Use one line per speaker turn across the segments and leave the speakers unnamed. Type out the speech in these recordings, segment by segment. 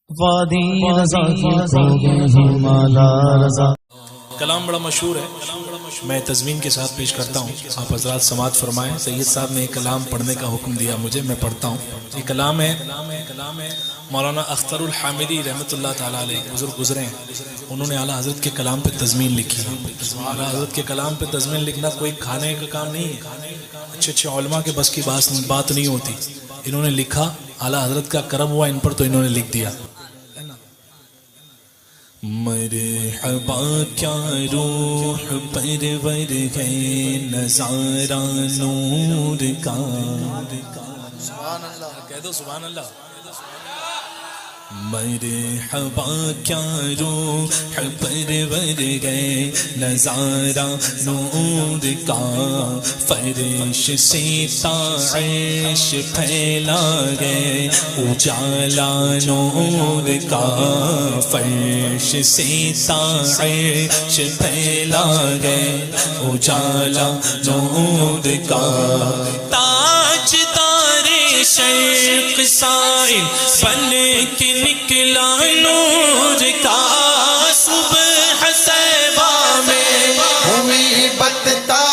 وادی رضا کی مالا رضا.
کلام بڑا مشہور ہے، میں تزمین کے ساتھ پیش کرتا ہوں، آپ حضرات سماعت فرمائیں. سید صاحب نے ایک کلام پڑھنے کا حکم دیا مجھے، میں پڑھتا ہوں. یہ کلام ہے مولانا اختر الحامدی رحمۃ اللہ تعالیٰ علیہ، بزرگ گزرے ہیں، انہوں نے اعلیٰ حضرت کے کلام پہ تزمین لکھی. اعلیٰ حضرت کے کلام پہ تزمین لکھنا کوئی کھانے کا کام نہیں ہے، اچھے اچھے علماء کے بس کی بات نہیں ہوتی. انہوں نے لکھا، اعلیٰ حضرت کا کرم ہوا ان پر تو انہوں نے لکھ دیا. مرحبا کیا روح پرور ہے نظارہ نور کا. سبحان اللہ کہہ دو، سبحان اللہ. مرحبا کیا روح پرور ہے نظارہ نور کا. فرش سے عرش پھیلا گئے اجالا نور کا. فرش سے عرش پھیلا گئے اجالا نور کا. تاج تارے شرق سائل بن کے نکلا نور کا. صبح طیبہ میں
ہوئی بتتا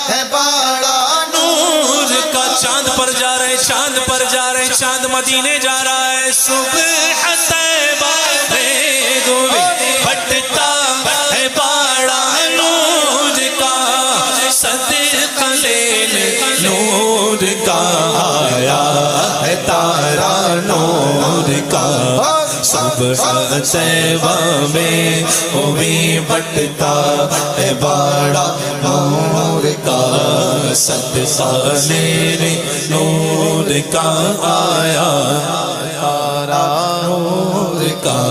ہے باڑا
نور کا. چاند پر جا رہے، چاند پر جا رہے، چاند مدینے جا رہا ہے. صبح طیبہ میں ہوئی بتتا ہے باڑا نور کا. صدقہ لینے نور کا آیا ہے تارا نور کا. صبح طیبہ میں ہوئی بٹتا ہے باڑا نور کا. صدقہ لینے نور کا آیا تارا نور کا.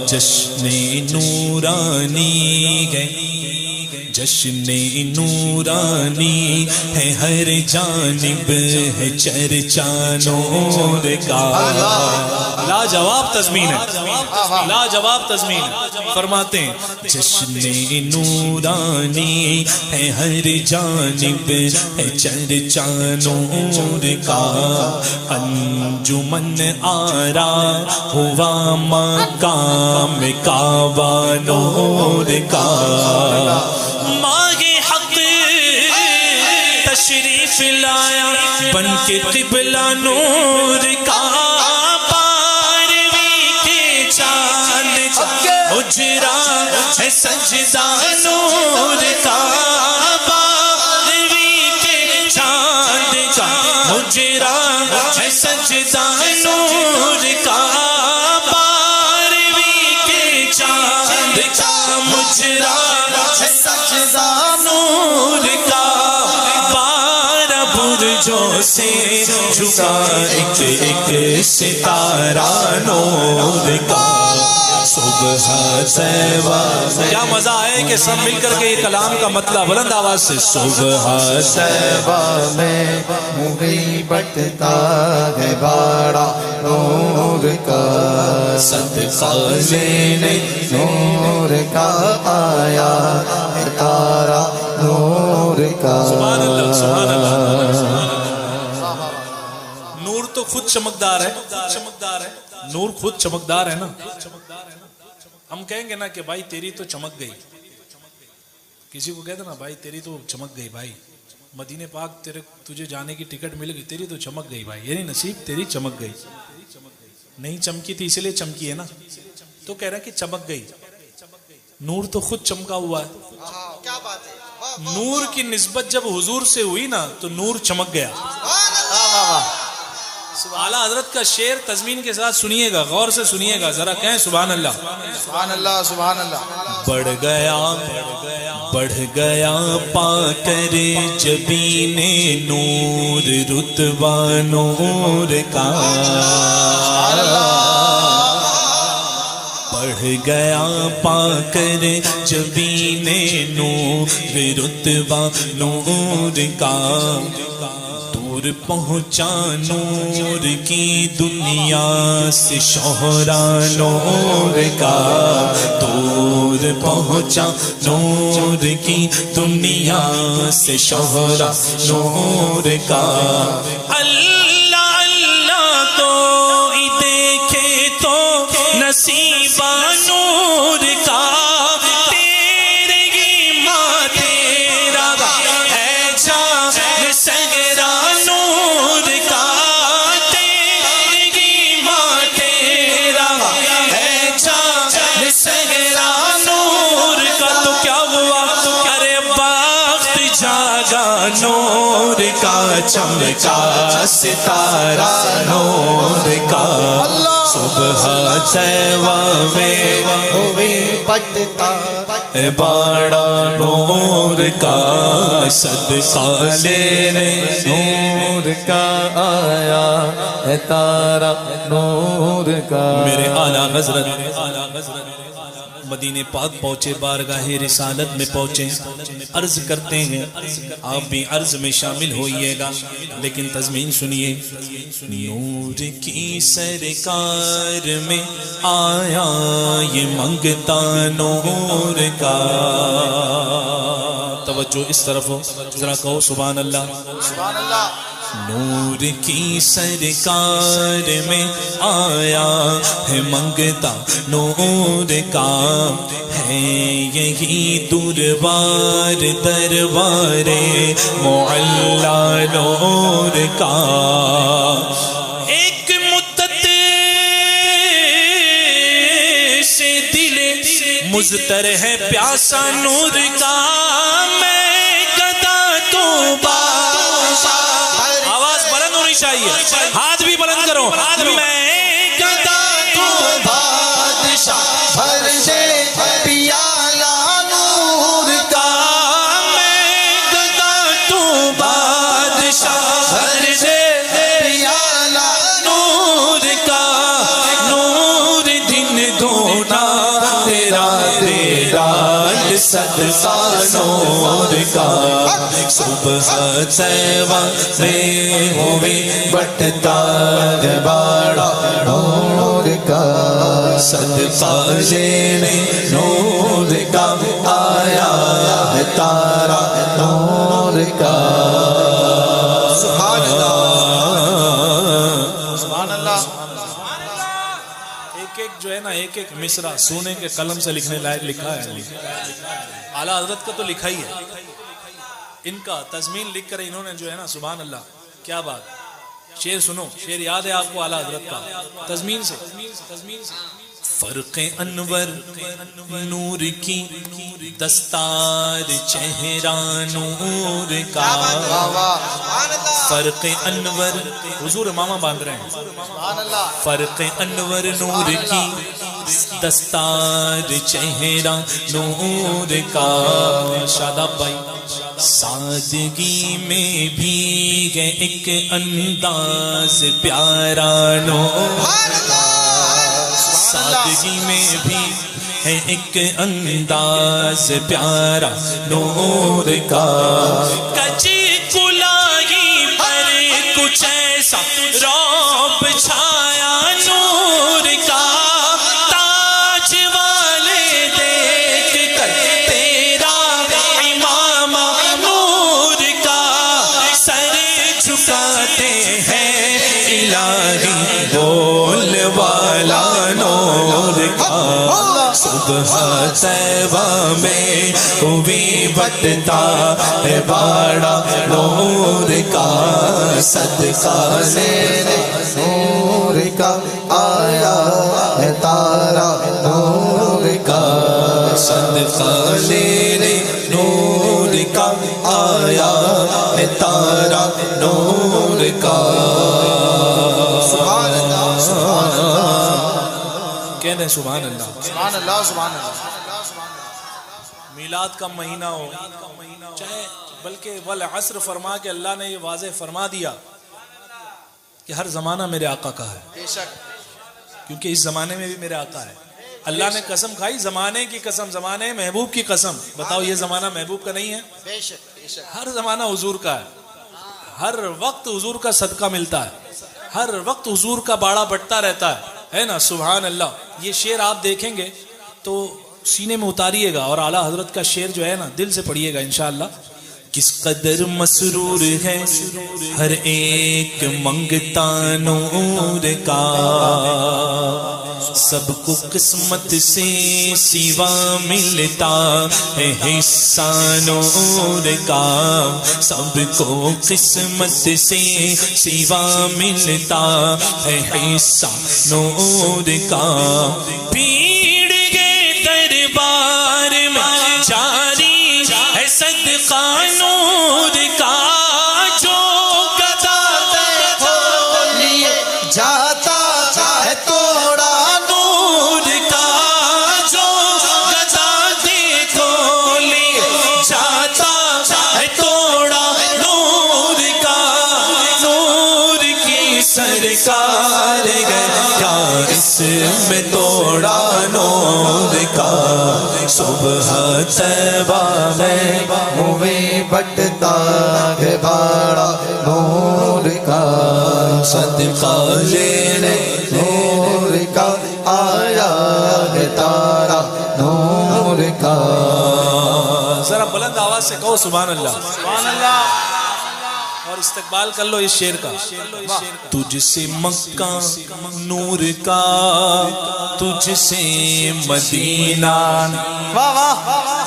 جشن نورانی ہے، جشن نورانی ہے، ہر جانب ہے چرچا نور کا. لاجواب تزمین ہے، لاجواب تزمین ہے. فرماتے ہیں جشن نورانی ہے، ہر جانب ہے چرچا نور کا. انجمن آرا ہوا مقام کعبہ نور کا. ماہ حق تشریف لایا بن کے قبلہ نور کا. بارہویں کے چاند اجرا ہے سجدہ نور کا. بارہویں کے چاند کا اجرا ہے سجدہ نور کا. بارہویں کے چاند کا اجرا سجدہ نور کا. بارہ برجوں سے جھکا ایک ایک ستارہ نور کا. صبح طیبہ کیا مزہ ہے کہ سب مل کر کے یہ کلام کا مطلب بلند آواز سے. صبح
طیبہ میں ہوئی بٹتا ہے باڑا نور کا. صدقہ لینے نور کا آیا ہے تارا نور کا.
سبحان اللہ، سبحان اللہ. نور تو خود چمکدار ہے، چمکدار ہے. نور خود چمکدار ہے نا. ہم کہیں گے نا کہ بھائی تیری تو چمک گئی. کسی کو کہتے نا بھائی تیری تو چمک گئی، بھائی مدینے پاک تجھے جانے کی ٹکٹ مل گئی، تیری تو چمک گئی بھائی. یعنی نصیب تیری چمک گئی. نہیں چمکی تھی اسی لیے چمکی ہے نا، تو کہہ رہا کہ چمک گئی. نور تو خود چمکا ہوا ہے.
کیا بات ہے.
نور کی نسبت جب حضور سے ہوئی نا تو نور چمک گیا. اعلیٰ حضرت کا شعر تزمین کے ساتھ سنیے گا، غور سے سنیے گا، ذرا کہیں سبحان اللہ.
سبحان اللہ، سبحان اللہ.
بڑھ گیا پا کر جبین نور رتبہ نور کا. بڑھ گیا پا کر جبین نور رتبہ نور کا. دور پہنچا نور کی دنیا سے شہرا نور کا. دور پہنچا نور کی دنیا سے شہرا نور کا. اللہ اللہ کوئی دیکھے
چمکا ستارہ نور کا صبح طیبہ میں ہوئی بٹتا باڑا نور کا صدقہ لینے نور کا آیا ہے تارا نور کا
میرے اعلیٰ حضرت مدینے پاک پہنچے، بارگاہ رسالت میں پہنچے، عرض کرتے ہیں آپ بھی عرض میں شامل ہوئیے گا، لیکن تضمین سنیے. نور کی سرکار میں آیا یہ منگتا نور کا. توجہ اس طرف ہو، ذرا کہو سبحان اللہ.
سبحان اللہ.
نور کی سرکار میں آیا ہے منگتا نور کا، ہے یہی دربار دربار معلا نور کا. ایک مدت سے دل مضطر ہے پیاسا نور کا، میں گدا تو چاہیے، ہاتھ بھی بلند کرو. میں گدا تو بادشاہ بھر سے پیالہ نور کا، میں گدا تو بادشاہ بھر سے پیالہ نور کا. نور دن دونا تیرا دیدار صدقہ نور کا. صبح طیبہ میں ہوئی بٹتا باڑا نور کا صدقہ لینے نور کا آیا ہے تارا نور کا.
سبحان اللہ. سبحان اللہ.
ایک ایک جو ہے نا، ایک ایک مصرع سونے کے قلم سے لکھنے لائق لکھا ہے. اعلیٰ حضرت کا تو لکھا ہی ہے، ان کا تضمین لکھ کر انہوں نے جو ہے نا، سبحان اللہ کیا بات. شعر سنو، شعر یاد ہے آپ کو اعلیٰ حضرت کا، تضمین سے. فرق انور نور کی دستار چہرہ نور کا. فرق انور حضور ماما باندھ رہے ہیں. فرق انور نور کی دستار چہرہ نور کا. شاداب بھائی، سادگی میں بھی ہے ایک انداز پیارا نور. سادگی میں بھی ہے ایک انداز پیارا نور کا. کچی کلائی پر کچھ ایسا رعب چھایا نور کا. تاج والے دیکھ کر تیرا امامہ نور کا. سر جھکاتے ہیں الہی بول والا نور کا. صبح طیبہ میں ہوئی بٹتا ہے باڑا نور کا. صدقہ لینے نور کا آیا ہے تارا نور کا. صدقہ لینے نور کا آیا ہے تارا نور کا.
سبحان اللہ. سبحان اللہ.
کہہ دیں سبحان اللہ.
سبحان اللہ. سبحان اللہ.
میلاد کا مہینہ ہو چاہے، بلکہ والعصر فرما کے اللہ نے یہ واضح فرما دیا کہ ہر زمانہ میرے آقا کا ہے،
بے شک.
کیونکہ اس زمانے میں بھی میرے آقا ہے. اللہ نے قسم کھائی، زمانے کی قسم، زمانے محبوب کی قسم. بتاؤ یہ زمانہ محبوب کا نہیں ہے؟
بے شک. بے شک.
ہر زمانہ حضور کا ہے، ہر وقت حضور کا صدقہ ملتا ہے، ہر وقت حضور کا باڑا بٹتا رہتا ہے نا. سبحان اللہ. یہ شعر آپ دیکھیں گے تو سینے میں اتاریے گا، اور اعلیٰ حضرت کا شعر جو ہے نا دل سے پڑھیے گا انشاءاللہ. کس قدر مسرور ہے ہر ایک منگتا نور کا. سب کو قسمت سے سوا ملتا ہے حصہ نور کا. سب کو قسمت سے سوا ملتا ہے حصہ نور کا. بھیڑ کے دربار میں جاری ہے صدقہ نور کا. جو
میں توڑا نور کا صبح طیبہ میں
ہوئی بٹتا ہے باڑا نور کا
صدقہ لینے
نور کا آیا ہے تارا نور کا
ذرا بلند آواز سے کہو سبحان اللہ سبحان اللہ اور استقبال کر لو اس شعر کا تجھ سے مکہ نور کا تجھ سے مدینہ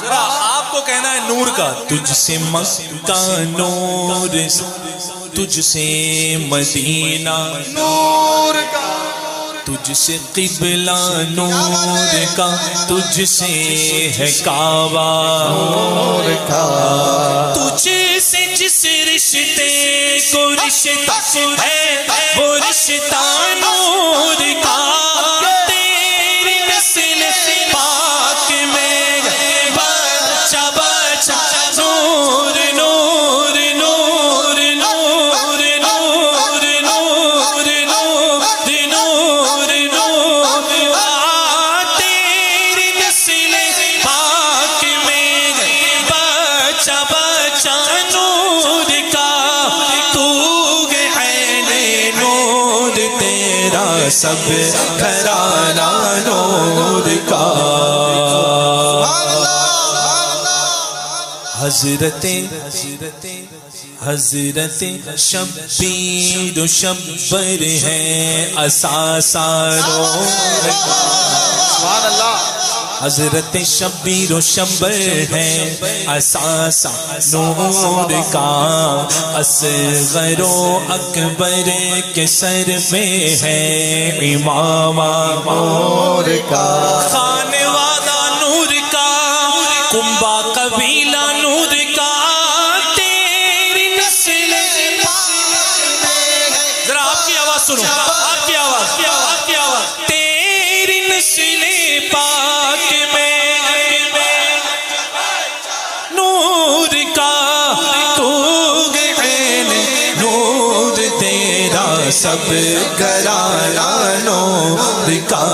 ذرا آپ کو کہنا ہے نور کا تجھ سے مکہ نور تجھ سے مدینہ
نور کا
تجھ سے قبلہ نور کا تجھ سے ہے کعبہ
نور کا
تجھ سے جس رشتے کو رشتہ ہے وہ رشتہ نور کا تیری نسل پاک میں بچہ بچہ نور نور نور نور نور نور نور نور تیری نسل پاک میں بچہ بچہ نور کا تو عین نور تیرا سب گھرانہ نور کا حضرت شبیر و شبر ہیں اساسہ نور کا
سبحان اللہ
حضرت شبیر و شبر ہیں اساسہ نور کا اصغر و اکبر کے سر پہ ہے امامہ
نور کا
خانے والا نور کا کنبہ قبیلہ نور کا تیری نسل ذرا آپ کی آواز سنو آپ کی آواز تیری نسل پاک میں نور کا تو عین نور تیرا سب گھرانہ نور کا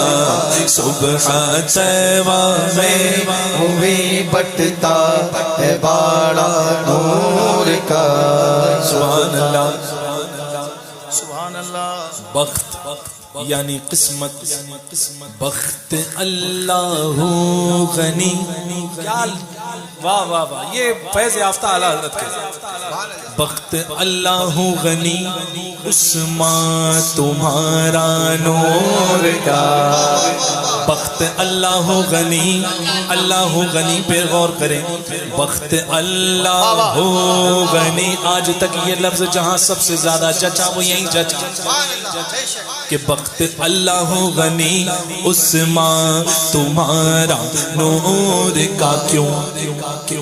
صبح طیبہ میں
ہوئی بٹتا ہے باڑا نور کا
سبحان اللہ
سبحان اللہ
بخت یعنی قسمت بخت اللہ غنی کیا واہ واہ واہ یہ فیض یافتہ اعلیٰ حضرت کے بخت اللہ غنی عثمان تمہارا نور کا بخت اللہ غنی پہ غور کریں بخت اللہ غنی آج تک یہ لفظ جہاں سب سے زیادہ جچا وہ یہیں جچا کہ بخت اللہ غنی عثمان تمہارا نور کا کیوں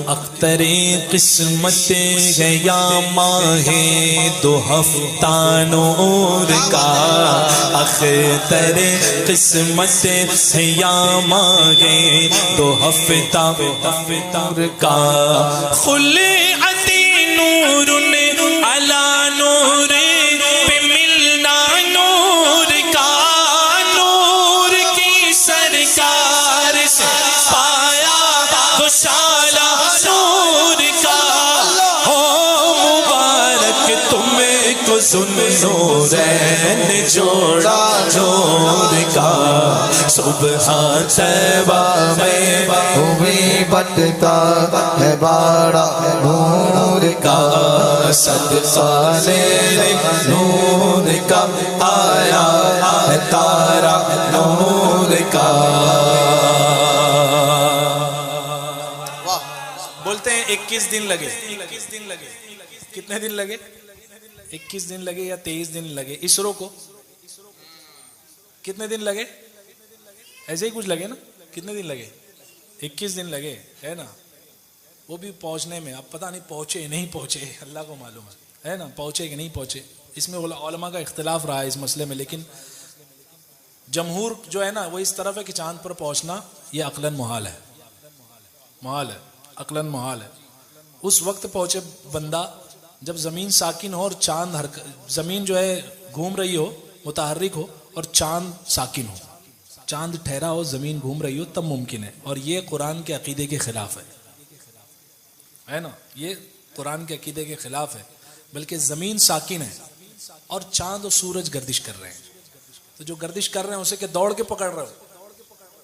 اختر قسمت ہے یا ماہ دو ہفتہ نور کا اختر قسمت ہے یا ماہ دو ہفتہ نور کا خلعت نور علی نور پہ ملنا نور کا نور کی سرکار سے پایا دوشالہ نور کا ہو مبارک تم کو ذوالنورین جوڑا نور کا صبح طیبہ میں
ہوئی بٹتا ہے باڑا نور کا
صدقہ لینے نور کا آیا ہے تارا نور کا
بولتے ہیں 21 دن لگے کتنے دن لگے 21 دن لگے یا 23 دن لگے اسرو کو کتنے دن لگے ایسے ہی کچھ لگے نا کتنے دن لگے 21 دن لگے ہے نا وہ بھی پہنچنے میں اب پتہ نہیں پہنچے نہیں پہنچے اللہ کو معلوم ہے نا پہنچے کہ نہیں پہنچے اس میں علماء کا اختلاف رہا ہے اس مسئلے میں لیکن جمہور جو ہے نا وہ اس طرف ہے کہ چاند پر پہنچنا یہ عقلاً محال ہے عقلاً محال ہے اس وقت پہنچے بندہ جب زمین ساکن ہو اور چاند زمین جو ہے گھوم رہی ہو متحرک ہو اور چاند ساکن ہو چاند ٹھہرا ہو زمین گھوم رہی ہو تب ممکن ہے، اور یہ قرآن کے عقیدے کے خلاف ہے نا، یہ قرآن کے عقیدے کے خلاف ہے، بلکہ زمین ساکن ہے اور چاند و سورج گردش کر رہے ہیں، تو جو گردش کر رہے ہیں اسے کہ دوڑ کے پکڑ رہے ہو؟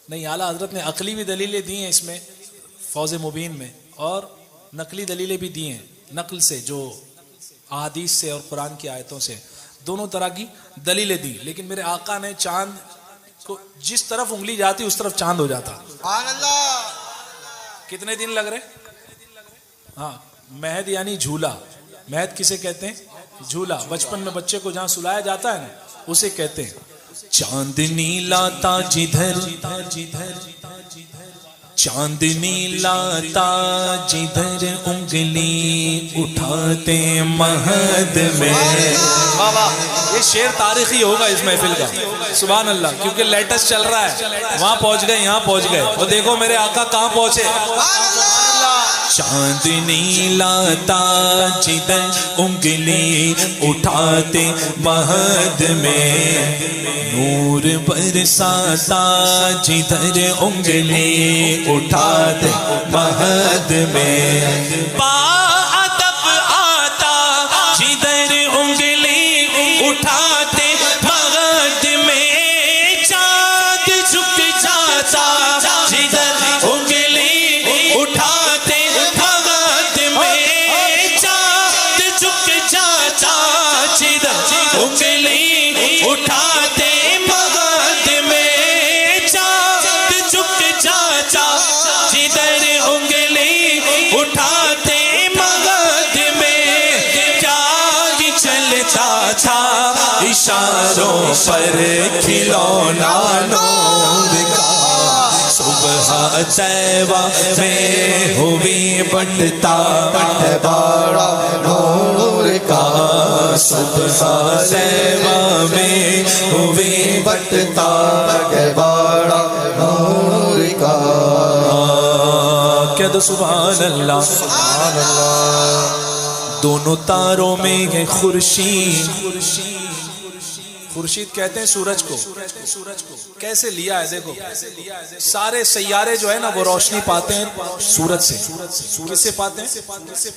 نہیں، اعلیٰ حضرت نے عقلی بھی دلیلیں دی ہیں اس میں فوز مبین میں، اور نقلی دلیلیں بھی دی ہیں نقل سے، جو احادیث سے اور قرآن کی آیتوں سے، دونوں طرح کی دلیلیں دی، لیکن میرے آقا نے چاند کو جس طرف انگلی جاتی اس طرف چاند ہو جاتا۔
سبحان اللہ۔
کتنے دن لگ رہے؟ ہاں، مہد یعنی جھولا، مہد کسے کہتے ہیں؟ جھولا، بچپن میں بچے کو جہاں سلایا جاتا ہے نا اسے کہتے ہیں۔
چاندنی لاتا جدھر، چاندنی لاتا جدھر انگلی اٹھاتے مہد میں۔
یہ شعر تاریخی ہوگا اس محفل کا، سبحان اللہ، کیونکہ لیٹسٹ چل رہا ہے، وہاں پہنچ گئے یہاں پہنچ گئے، اور دیکھو میرے آقا کہاں پہنچے۔
چاندنی لاتا جدھر انگلی اٹھاتے مہد میں، نور برساتا جدھر انگلی اٹھاتے مہد میں، باادب آتا جدھر انگلی اٹھاتے مہد میں، چاند جھک جاتا جدھر انگلی اٹھاتے مہد میں، چاند جھک جاتا جدھر انگلی اٹھاتے مہد میں، چاند جھک جاتا جدھر انگلی اٹھاتے مہد میں، کیا ہی چلتا تھا اشاروں پر کھلونا نور کا، صبح طیبہ میں ہوئی بٹتا
بڑا نور کا،
صبح طیبہ میں ہوئی
بٹتا بڑا نور کا۔
کہہ دو سبحان اللہ۔
سبحان اللہ۔
دونوں تاروں میں ہے خورشید، خورشید کہتے ہیں سورج کو، کیسے لیا ہے دیکھو، سارے سیارے جو ہے نا وہ روشنی پاتے ہیں سورج سے، کس سے پاتے ہیں؟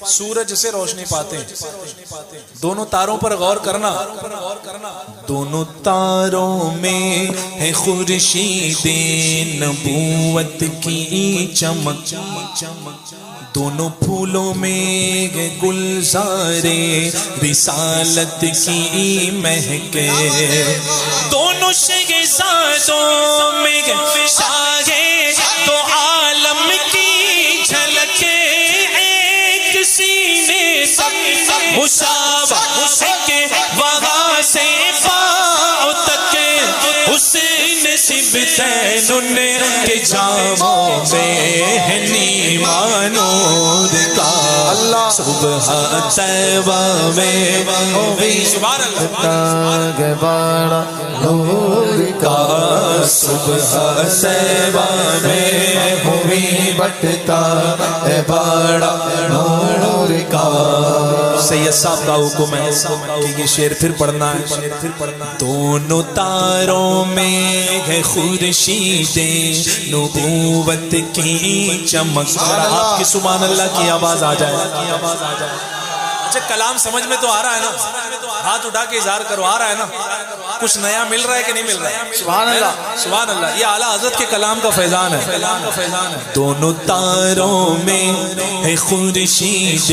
سورج سے روشنی پاتے ہیں۔ دونوں تاروں پر غور کرنا،
دونوں تاروں میں ہے خورشید نبوت کی چمک، دونوں پھولوں میں ہے گلزارے رسالت کی مہک، دونوں شہزادوں میں ہے شاہ دو عالم کی جھلک، ایک سینے تک مشابہ ایک وہاں سے پاؤں تک، حسن سبتین ان کے جاموں میں ہے نیما نور کا، صبح طیبہ میں ہوئی
بڑا نور کا،
صبح طیبہ میں ہوئی
بٹتا بڑا نور کا۔
سید صاحب کا حکم ہے کہ یہ شعر پھر پڑھنا ہے۔
دونوں تاروں میں ہے خورشید نبوت کی چمک۔
آپ کی سبحان اللہ کی آواز آ جائے۔ اچھا کلام سمجھ میں تو آ رہا ہے نا؟ ہاتھ اٹھا کے اظہار کرو، آ رہا ہے نا؟ کچھ نیا مل رہا ہے کہ نہیں مل رہا ہے؟
سبحان اللہ،
سبحان اللہ، یہ اعلیٰ حضرت کے کلام کا فیضان ہے۔
دونوں تاروں میں ہے خورشید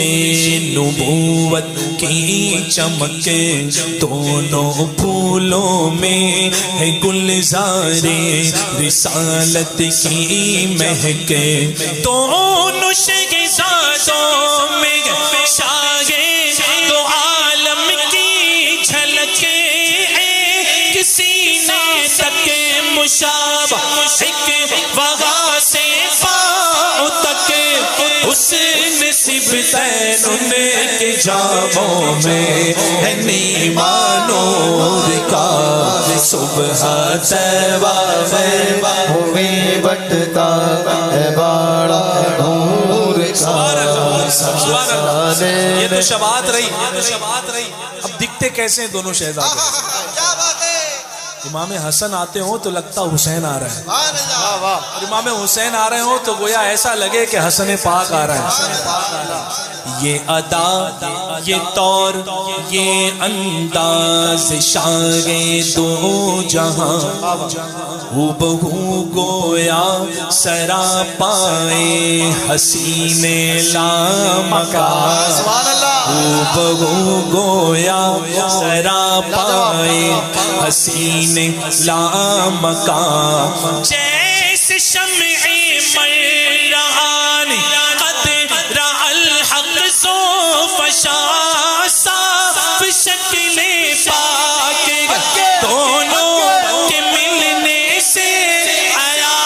نبوت کی چمک، دونوں پھولوں میں ہے گلزار رسالت کی مہک، دونوں شہزادوں میں شاہ دو عالم کی جھلک، ایک سینے تک مشابہ ایک وہاں سے پاؤں تک، حسن سبتین ان کے جاموں میں ہے نیما نور کا، صبح طیبہ میں
ہوئی بٹتا بڑا نور کا۔
یہ تو شباہت رہی، اب دکھتے کیسے ہیں دونوں شہزادے؟ امام حسن آتے ہوں تو لگتا حسین آ رہا ہے،
سبحان اللہ واہ
اور امام حسین آ رہے ہوں تو گویا ایسا لگے کہ حسن پاک آ رہا ہے۔
یہ ادا، یہ طور، یہ انداز شان دو جہاں، ہو بہو گویا سرا پائے حسین لامکان،
سبحان اللہ
ہو بہو گویا سرا پائے حسین لامکان، جیسے شمع مرہان قد رأى الحق فشا، صاف شکل پاک دونوں کے ملنے سے آیا،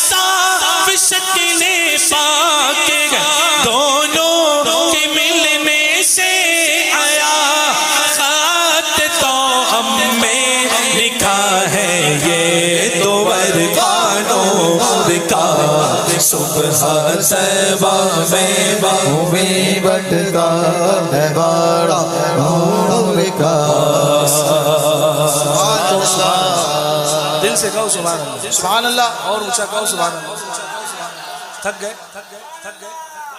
صاف شکل پاک دونوں کے ملنے سے آیا، خط تو ہم میں لکھا ہے یہ تو ورقانوں کا، صبح طیبہ میں
بٹتا ہے بڑا نور کا،
دل سے کہو سبحان اللہ،
سبحان اللہ
اور اونچا کہو سبحان اللہ۔ تھک گئے؟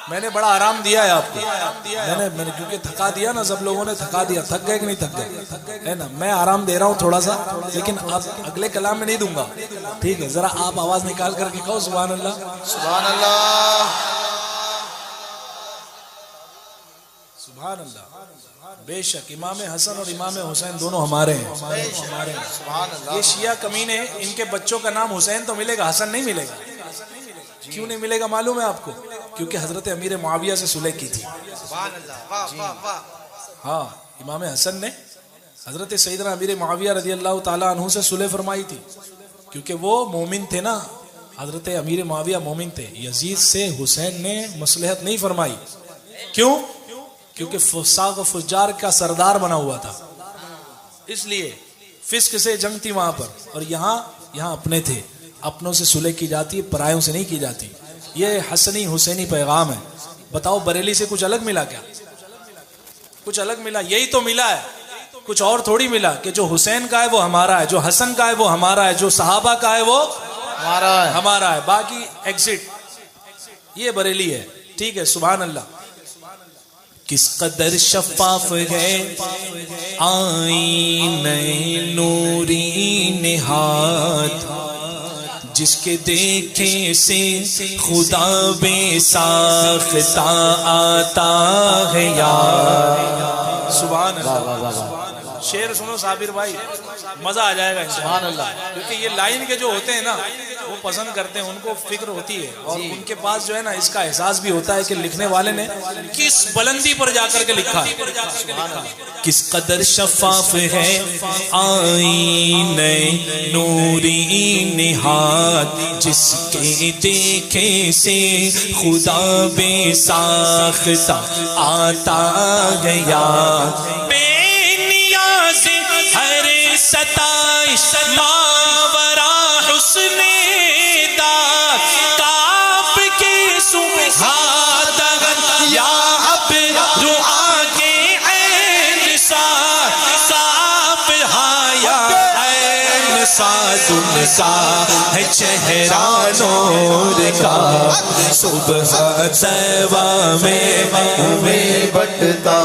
میں نے بڑا آرام دیا ہے آپ کو، میں نے کیونکہ تھکا دیا نا، سب لوگوں نے تھکا دیا۔ تھک گئے کہ نہیں تھک گئے؟ ہے نا، میں آرام دے رہا ہوں تھوڑا سا، لیکن اب اگلے کلام میں نہیں دوں گا، ٹھیک ہے؟ ذرا آپ آواز نکال کر کے کہو سبحان اللہ،
سبحان اللہ
سبحان اللہ۔ بے شک امام حسن اور امام حسین دونوں ہمارے ہیں،
سبحان اللہ
یہ شیعہ کمینے، ان کے بچوں کا نام حسین تو ملے گا، حسن نہیں ملے گا۔ کیوں نہیں ملے گا معلوم ہے آپ کو؟ کیونکہ حضرت امیر معاویہ سے صلح کی تھی۔
سبحان اللہ واہ واہ واہ
ہاں، امام حسن نے حضرت سیدنا امیر معاویہ رضی اللہ تعالیٰ عنہ سے صلح فرمائی تھی، کیونکہ وہ مومن تھے نا، حضرت امیر معاویہ مومن تھے۔ یزید سے حسین نے مصلحت نہیں فرمائی، کیوں؟ کیونکہ فساق و فجار کا سردار بنا ہوا تھا، اس لیے فسق سے جنگ تھی وہاں پر، اور یہاں اپنے تھے، اپنوں سے صلح کی جاتی ہے، پرایوں سے نہیں کی جاتی۔ یہ حسنی حسینی پیغام ہے۔ بتاؤ بریلی سے کچھ الگ ملا کیا؟ کچھ الگ ملا؟ یہی تو ملا ہے، کچھ اور تھوڑی ملا کہ جو حسین کا ہے وہ ہمارا ہے، جو حسن کا ہے وہ ہمارا ہے، جو صحابہ کا ہے وہ ہمارا ہے، باقی ایگزٹ۔ یہ بریلی ہے، ٹھیک ہے؟ سبحان اللہ۔
کس قدر شفاف ہے آئینہ نوری نہاد، جس کے دیکھے سے خدا بے ساختہ آتا ہے یار۔
سبحان اللہ۔ شعر سنو صابر بھائی، مزہ آ جائے گا سبحان اللہ، کیونکہ یہ لائن کے جو ہوتے ہیں نا وہ پسند کرتے ہیں، ان کو فکر ہوتی ہے، اور ان کے پاس جو ہے نا اس کا احساس بھی ہوتا ہے کہ لکھنے والے نے کس بلندی پر جا کر کے لکھا ہے۔
کس قدر شفاف ہے آئینہ نوری نہاد، جس کے دیکھے سے خدا بے ساختہ آتا ہے یاد، بے نیاز ہر ستائش ماورا حسن داد، کعب کے سبحات یا اب دعا کے عین ساتھ، کعب ہایا عین ساتھ، ان کا ہے چہرہ نور کا، صبح طیبہ میں
بٹتا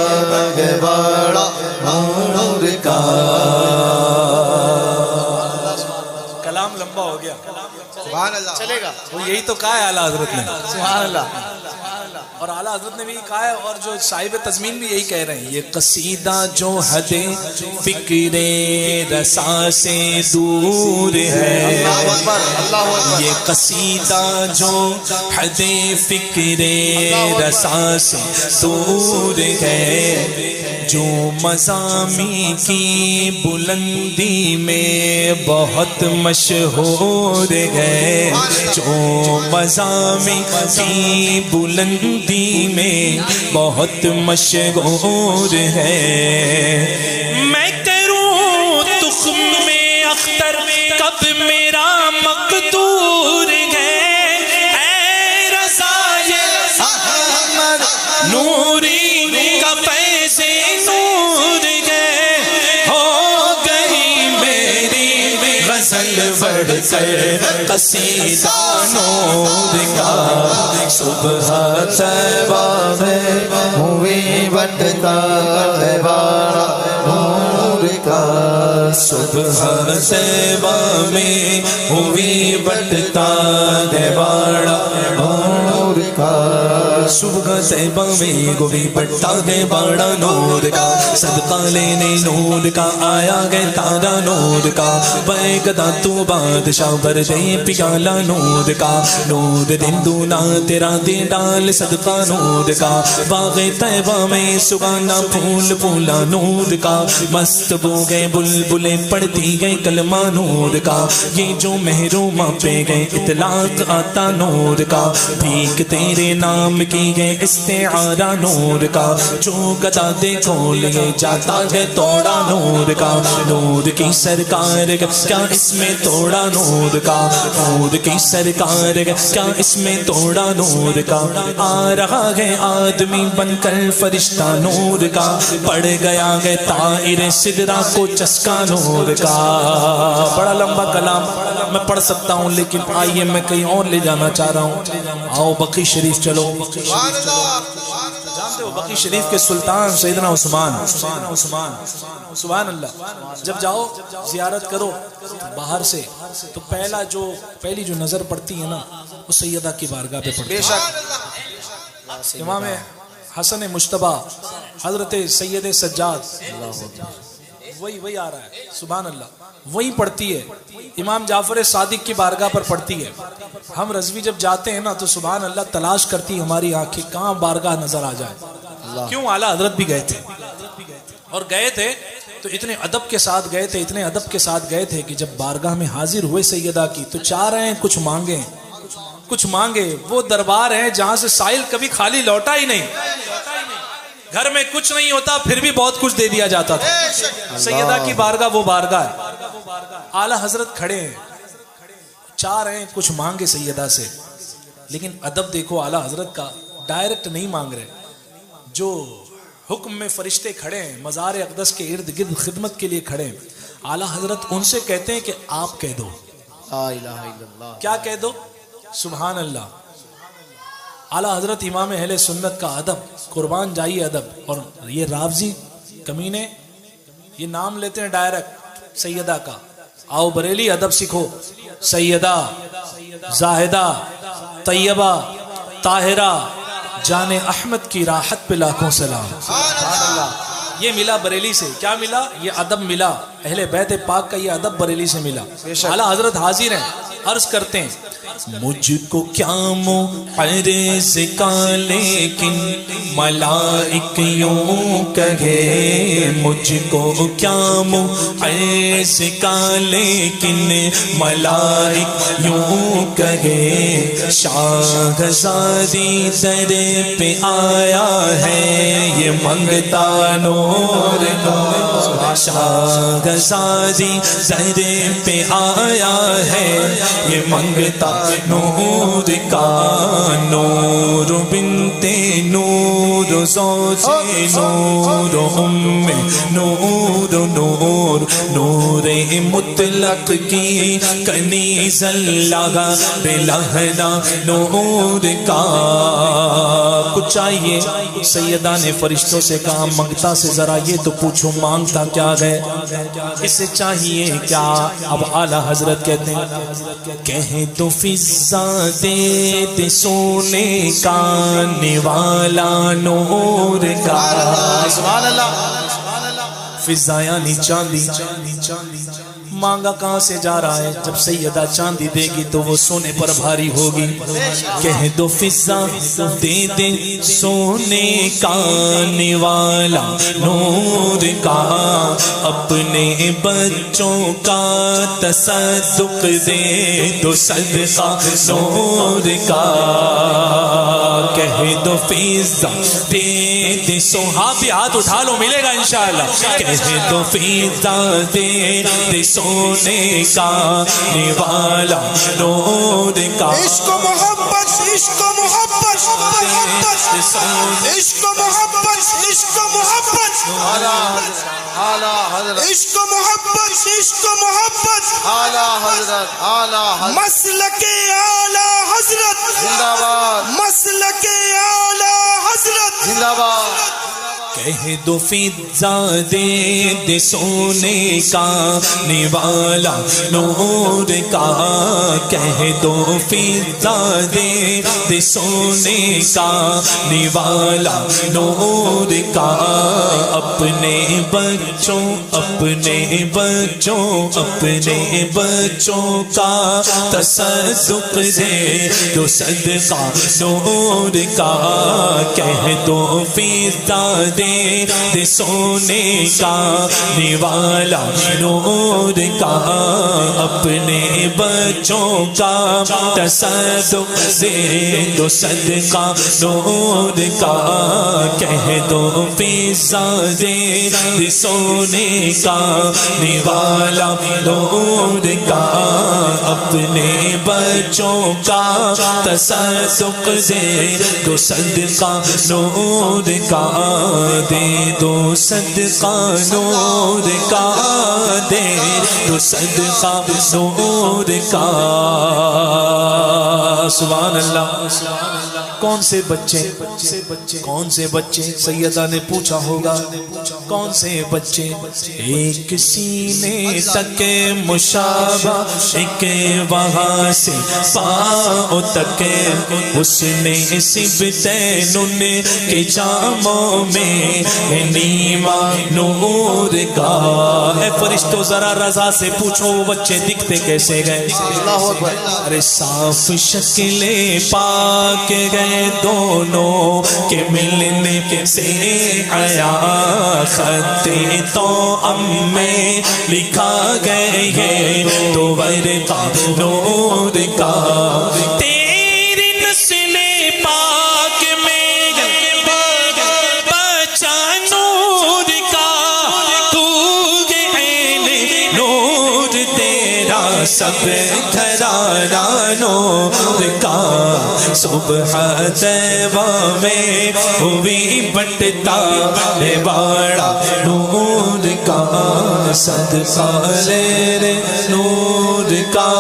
ہے بڑا نور کا۔
کلام لمبا ہو گیا،
سبحان اللہ چلے گا
وہ یہی تو کہا ہے اعلیٰ حضرت نے،
سبحان اللہ
اور اعلیٰ حضرت نے بھی کہا ہے، اور جو صاحب تضمین بھی یہی کہہ رہے ہیں۔
یہ قصیدہ جو حد فکر رسا سے دور ہے، یہ قصیدہ جو حد فکر رسا سے دور ہے، جو مضامی کی بلندی میں بہت مشہور ہے، جو مضامی کی بلندی میں بہت مشہور ہے، میں کروں تخم میں اختر کب میرا مقدور ہے، اے رضائے احمد نوری کا فیض نور ہے، ہو گئی میری بڑھ کر قصیدہ نور کا صبح
طیبہ میں ہوئی بٹتا ہے باڑا نور کا
صبح طیبہ میں ہوئی بٹتا ہے باڑا
نور کا
صبح طیبہ میں ہوئی بٹتا ہے باڑا نور کا صدقہ لینے نور کا آیا گئے تارا نور کا بیگدہ تو بادشاہ بر دے پیالہ نور کا نور دن دونا تیرا دے ڈال صدقہ نور کا باغ طیبہ میں سگانا پھول پھولا نور کا مست بو گئے بلبلیں پڑھتی گئے کلمہ نور کا یہ جو محرومہ پہ گئے اطلاق آتا نور کا بھیک تیرے نام کی گئے استعارہ نور کا جو گدا دے کھول گئے جاتا ہے توڑا نور کا نور کی سرکار کیا اس میں توڑا نور کا نور کی سرکار کیا اس میں توڑا نور کا آ رہا ہے آدمی بن کر فرشتہ نور کا پڑ گیا ہے طائر سدرہ کو چسکا نور کا بڑا لمبا کلام میں پڑھ سکتا ہوں لیکن آئیے میں کہیں اور لے جانا چاہ رہا ہوں آؤ بقی شریف چلو جانتے ہو بقی شریف کے سلطان سیدنا عثمان سبحان اللہ جب جاؤ زیارت کرو باہر سے تو پہلی جو نظر پڑتی ہے نا وہ سیدہ کی بارگاہ پہ پڑتی ہے امام حسن مجتبی حضرت سید سجاد وہی آ رہا ہے سبحان اللہ وہی پڑھتی ہے امام جعفر صادق کی بارگاہ پر پڑھتی ہے ہم رضوی جب جاتے ہیں نا تو سبحان اللہ تلاش کرتی ہماری آنکھیں کہاں بارگاہ نظر آ جائے کیوں اعلیٰ حضرت بھی گئے تھے اور گئے تھے تو اتنے ادب کے ساتھ گئے تھے کہ جب بارگاہ میں حاضر ہوئے سیدہ کی تو چاہ رہے ہیں کچھ مانگے وہ دربار ہے جہاں سے سائل کبھی خالی لوٹا ہی نہیں گھر میں کچھ نہیں ہوتا پھر بھی بہت کچھ دے دیا جاتا تھا سیدہ کی بارگاہ وہ بارگاہ ہے اعلیٰ حضرت کھڑے ہیں چاہ رہے ہیں کچھ مانگے سیدہ سے لیکن ادب دیکھو اعلیٰ حضرت کا ڈائریکٹ نہیں مانگ رہے جو حکم میں فرشتے کھڑے ہیں مزار اقدس کے ارد گرد خدمت کے لیے کھڑے ہیں اعلیٰ حضرت ان سے کہتے ہیں کہ آپ کہہ دو
لا الہ الا اللہ
کیا کہہ دو سبحان اللہ اعلیٰ حضرت امام اہل سنت کا ادب قربان جائیے ادب اور یہ رافضی کمینے یہ نام لیتے ہیں ڈائریکٹ سیدہ کا آؤ بریلی ادب سیکھو سیدہ زاہدہ طیبہ طاہرہ جان احمد کی راحت پہ لاکھوں سلام یہ ملا بریلی سے کیا ملا یہ ادب ملا اہل بیت پاک کا یہ ادب بریلی سے ملا اعلیٰ حضرت حاضر ہیں عرض کرتے ہیں مجھ کو کیا معرض کا لیکن ملائک یوں کہے مجھ کو کیا معرض کا لیکن ملائک یوں کہے شاہزادی در پہ آیا ہے یہ منگتا نور کا شاہزادی در پہ آیا ہے یہ منگتا نور کا نور بنت نور زوج نور ام نور نور نور مطلق کی کنیز اللہ بلہنا نور کا کچھ چاہیے سیدہ نے فرشتوں سے کہا منگتا سے ذرا یہ تو پوچھو مانگتا کیا گئے اسے چاہیے کیا اب اعلیٰ حضرت کہتے ہیں کہیں تو فضا دے دے سونے کا نوالا نور کا
سبحان اللہ
فضا یعنی چاندی مانگا کہاں سے جا رہا ہے جب سیدہ چاندی دے گی تو وہ سونے پر بھاری ہوگی کہہ دو فضا دے دے سونے کا نوالا نور کا اپنے بچوں کا تصدق دے دو صدقہ نور کا کہہ دو فضا دے دے ہاتھ اٹھا لو ملے گا انشاءاللہ کہہ دو فضا دے دے سونے کا نوالا نور کا
عشق و محبت عشق و محبت عشق و محبت عشق و محبت
اعلی حضرت
عشق و محبت عشق و محبت
اعلی حضرت اعلی حضرت
مسلک اعلی حضرت
زندہ باد
مسلک اعلی حضرت
زندہ باد
کہہ دو فضا دے سونے کا نوالا نور کا کہہ دو فضا دے سونے کا نوالا نور کا اپنے بچوں اپنے بچوں اپنے بچوں کا تصدق دے دو صدقہ نور کا کہہ دو فضا دے سونے کا نوالا نور کا اپنے بچوں کا تصدق دے دو صدقہ نور کا کہہ دو فضا دے سونے کا نوالا نور کا اپنے بچوں کا تصدق دے دو صدقہ نور کا دے دو صدقہ نور کا دے دو صدقہ نور کا سبحان اللہ کون سے بچے کون سے بچے سیدہ نے پوچھا ہوگا کون سے بچے ایک سینے تک مشابہ ایک وہاں سے پاؤں تک اس نے سبتین کے جاموں میں نیما نور کا اے فرشتوں ذرا رضا سے پوچھو وہ بچے دکھتے کیسے گئے ارے صاف شکل پاک گئے دونوں کے ملنے سے آیا خط تو ام میں لکھا گئے تو ورقہ نور کا تیری نسل پاک میں بچہ نور کا تو گہن نور تیرا سب گھرانہ نور کا صبح طیبہ میں ہوئی بٹتا باڑا نور کا صدقہ لے رے نور کا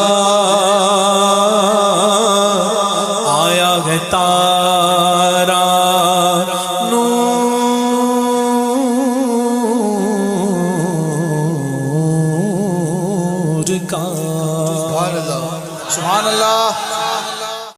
آیا ہے تارا نور کا
سبحان اللہ